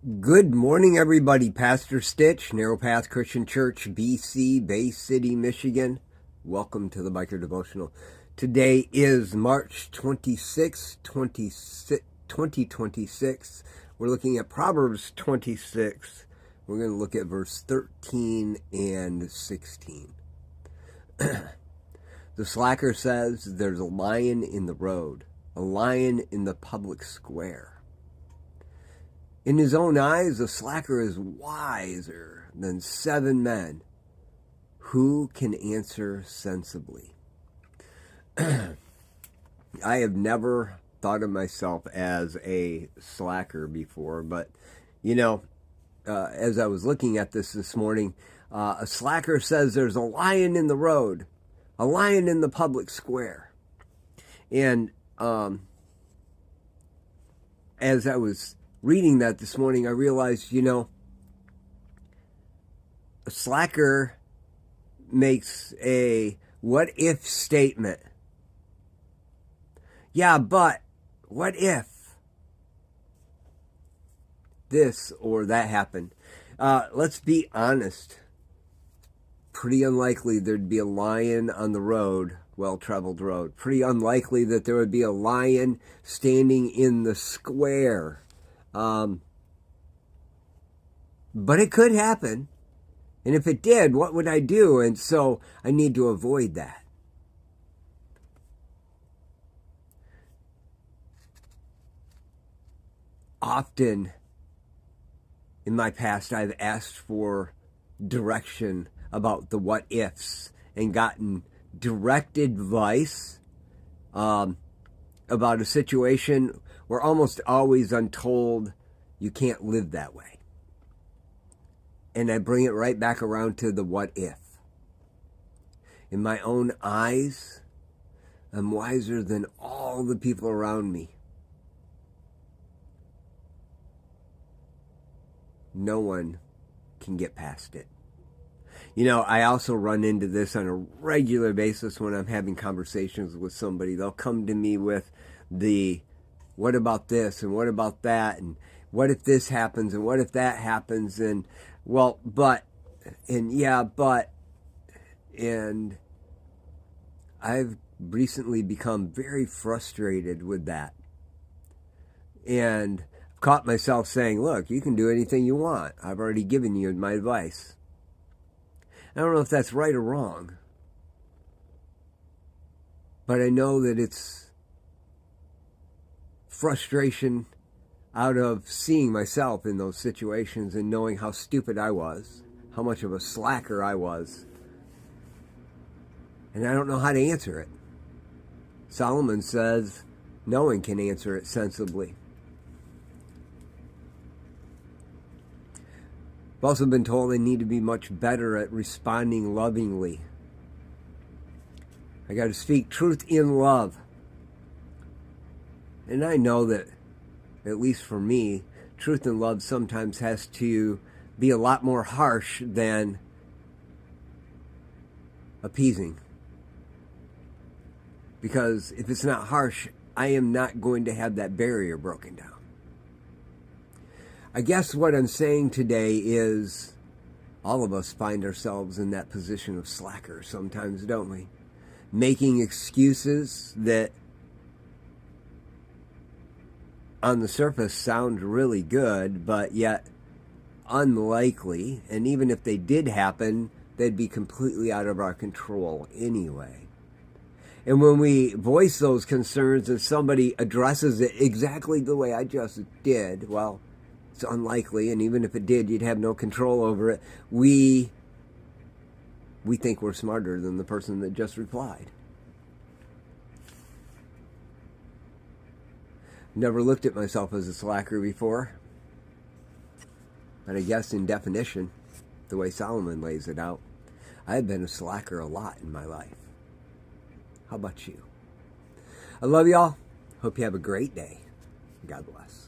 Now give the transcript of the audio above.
Good morning, everybody. Pastor Stitch, Narrow Path Christian Church, BC, Bay City, Michigan. Welcome to the Biker Devotional. Today is March 26, 2026. We're looking at Proverbs 26. We're going to look at verse 13 and 16. The slacker says, "There's a lion in the road, a lion in the public square." In his own eyes, a slacker is wiser than 7 men. Who can answer sensibly? I have never thought of myself as a slacker before, but, as I was looking at this morning, a slacker says there's a lion in the road, a lion in the public square. And as I was reading that this morning, I realized, a slacker makes a what-if statement. Yeah, but what if this or that happened? Let's be honest. Pretty unlikely there'd be a lion on the road, well-traveled road. Pretty unlikely that there would be a lion standing in the square. But it could happen. And if it did, what would I do? And so I need to avoid that. Often in my past, I've asked for direction about the what ifs and gotten direct advice about a situation. We're almost always untold, you can't live that way. And I bring it right back around to the what if. In my own eyes, I'm wiser than all the people around me. No one can get past it. I also run into this on a regular basis when I'm having conversations with somebody. They'll come to me with the what about this and what about that and what if this happens and what if that happens and but and I've recently become very frustrated with that and caught myself saying, look, you can do anything you want. I've already given you my advice. I don't know if that's right or wrong, but I know that it's frustration out of seeing myself in those situations and knowing how stupid I was, how much of a slacker I was, and I don't know how to answer it. Solomon says no one can answer it sensibly. I've also been told I need to be much better at responding lovingly. I got to speak truth in love. And I know that, at least for me, truth and love sometimes has to be a lot more harsh than appeasing. Because if it's not harsh, I am not going to have that barrier broken down. I guess what I'm saying today is all of us find ourselves in that position of slacker sometimes, don't we? Making excuses that on the surface sound really good, but yet unlikely. And even if they did happen, they'd be completely out of our control anyway. And when we voice those concerns and somebody addresses it exactly the way I just did, well, it's unlikely, and even if it did, you'd have no control over it. We think we're smarter than the person that just replied. Never looked at myself as a slacker before, but I guess in definition, the way Solomon lays it out, I've been a slacker a lot in my life. How about you? I love y'all. Hope you have a great day. God bless.